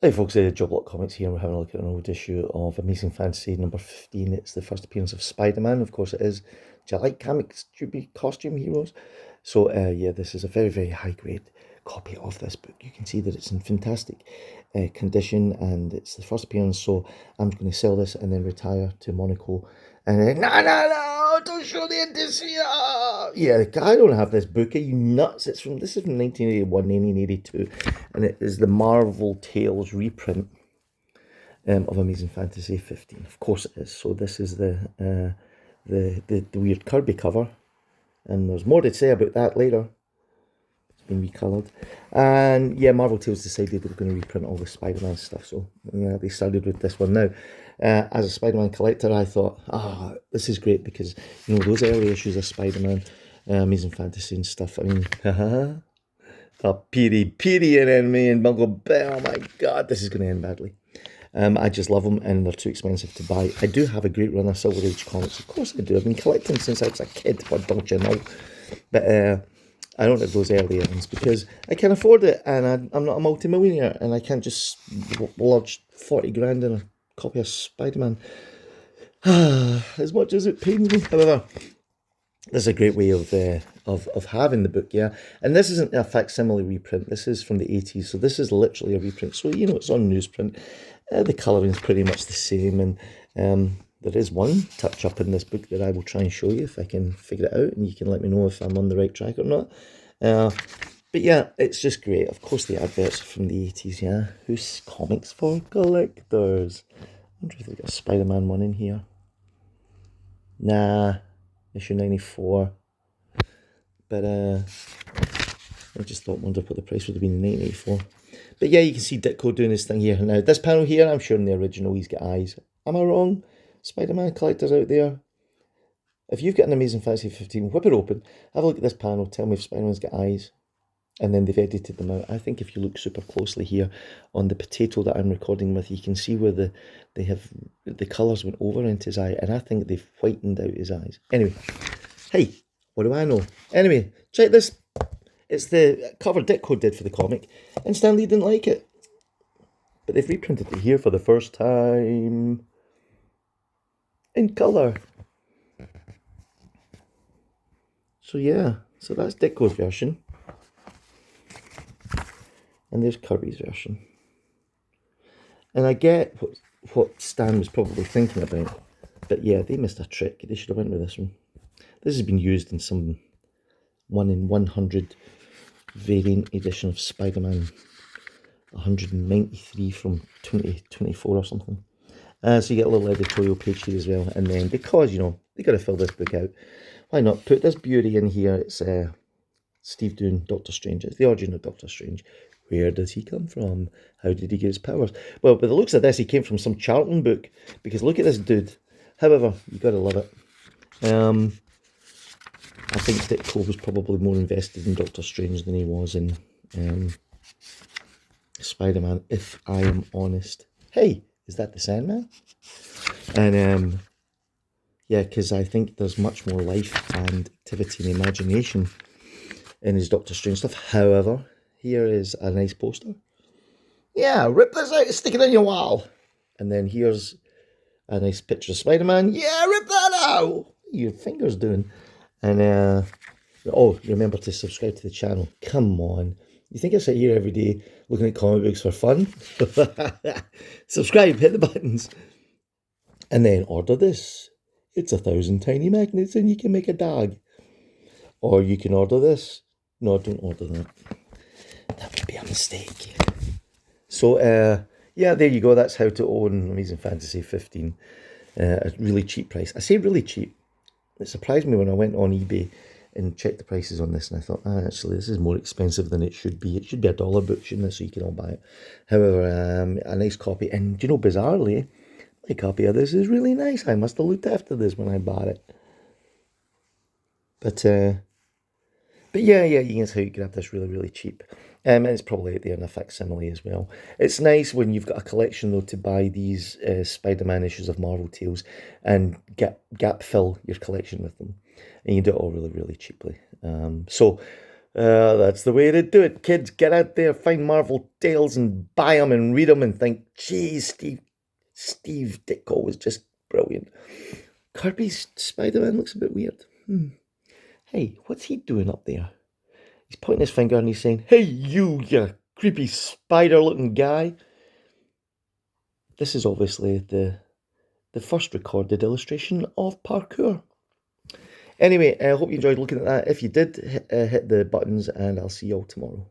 Hey folks, Job Lot Comics here, and we're having a look at an old issue of Amazing Fantasy number 15. It's the first appearance of Spider-Man, of course it is. Do you like comics to be costume heroes? So yeah, this is a very, very high-grade copy of this book. You can see that it's in fantastic condition, and it's the first appearance, so I'm going to sell this and then retire to Monaco. And then, no, don't show the Odysseus! Yeah, I don't have this book. Are you nuts? This is from 1981, 1982, and it is the Marvel Tales reprint of Amazing Fantasy 15. Of course it is. So this is the weird Kirby cover, and there's more to say about that later. It's been recoloured, and yeah, Marvel Tales decided they were going to reprint all the Spider-Man stuff, so yeah, they started with this one now. As a Spider-Man collector, I thought, this is great because, you know, those early issues of Spider-Man, Amazing Fantasy and stuff, I mean, Petey and Enemy and Bungle Bear, oh my god, this is going to end badly. I just love them, and they're too expensive to buy. I do have a great run of Silver Age comics, of course I do. I've been collecting since I was a kid, what don't you know? But I don't have those early ones because I can afford it, and I'm not a multi-millionaire, and I can't just lodge 40 grand in a copy of Spider-Man. As much as it pains me. However, this is a great way of having the book, yeah. And this isn't a facsimile reprint. This is from the 80s, so this is literally a reprint. So, you know, it's on newsprint. The colouring is pretty much the same, and there is one touch-up in this book that I will try and show you if I can figure it out, and you can let me know if I'm on the right track or not. But yeah, it's just great. Of course, the adverts are from the 80s, yeah. Who's Comics for Collectors? I wonder if they've got a Spider-Man one in here. Nah, issue 94. But I just wondered what the price would have been in 1984. But yeah, you can see Ditko doing his thing here. Now, this panel here, I'm sure in the original he's got eyes. Am I wrong? Spider-Man collectors out there? If you've got an Amazing Fantasy 15, whip it open, have a look at this panel, tell me if Spider-Man's got eyes. And then they've edited them out. I think if you look super closely here on the potato that I'm recording with, you can see where the colours went over into his eye, and I think they've whitened out his eyes. Anyway, hey, what do I know? Anyway, check this. It's the cover Ditko did for the comic, and Stan Lee didn't like it. But they've reprinted it here for the first time in colour. So yeah, so that's Ditko's version. And there's Kirby's version. And I get what Stan was probably thinking about. But yeah, they missed a trick. They should have went with this one. This has been used in some 1 in 100 variant edition of Spider-Man 193 from 2024 or something. So you get a little editorial page here as well. And then because, you know, they got to fill this book out, why not put this beauty in here? It's Steve doing Doctor Strange. It's the origin of Doctor Strange. Where does he come from? How did he get his powers? Well, by the looks of this, he came from some Charlton book, because look at this dude. However, you got to love it. I think Ditko was probably more invested in Doctor Strange than he was in Spider-Man, if I am honest. Hey, is that the Sandman? And yeah, because I think there's much more life and activity and imagination in his Doctor Strange stuff. However, here is a nice poster. Yeah, rip this out, stick it on your wall. And then here's a nice picture of Spider-Man. Yeah, rip that out. What are your fingers doing? And oh, remember to subscribe to the channel. Come on. You think I sit here every day looking at comic books for fun? Subscribe, hit the buttons. And then order this. It's 1,000 tiny magnets and you can make a dog. Or you can order this. No, don't order that. That would be a mistake. So, yeah, there you go. That's how to own Amazing Fantasy 15 at a really cheap price. I say really cheap. It surprised me when I went on eBay and checked the prices on this, and I thought, actually, this is more expensive than it should be. It should be a dollar book, shouldn't it, so you can all buy it. However, a nice copy. And, you know, bizarrely, my copy of this is really nice. I must have looked after this when I bought it. But yeah, you can see how you can have this really, really cheap. And it's probably out there in a facsimile as well. It's nice when you've got a collection, though, to buy these Spider-Man issues of Marvel Tales and gap fill your collection with them. And you do it all really, really cheaply. So That's the way to do it, kids. Get out there, find Marvel Tales and buy them and read them and think, geez, Steve Ditko was just brilliant. Kirby's Spider-Man looks a bit weird. Hey, what's he doing up there? He's pointing his finger and he's saying, hey, you creepy spider-looking guy. This is obviously the first recorded illustration of parkour. Anyway, I hope you enjoyed looking at that. If you did, hit the buttons and I'll see you all tomorrow.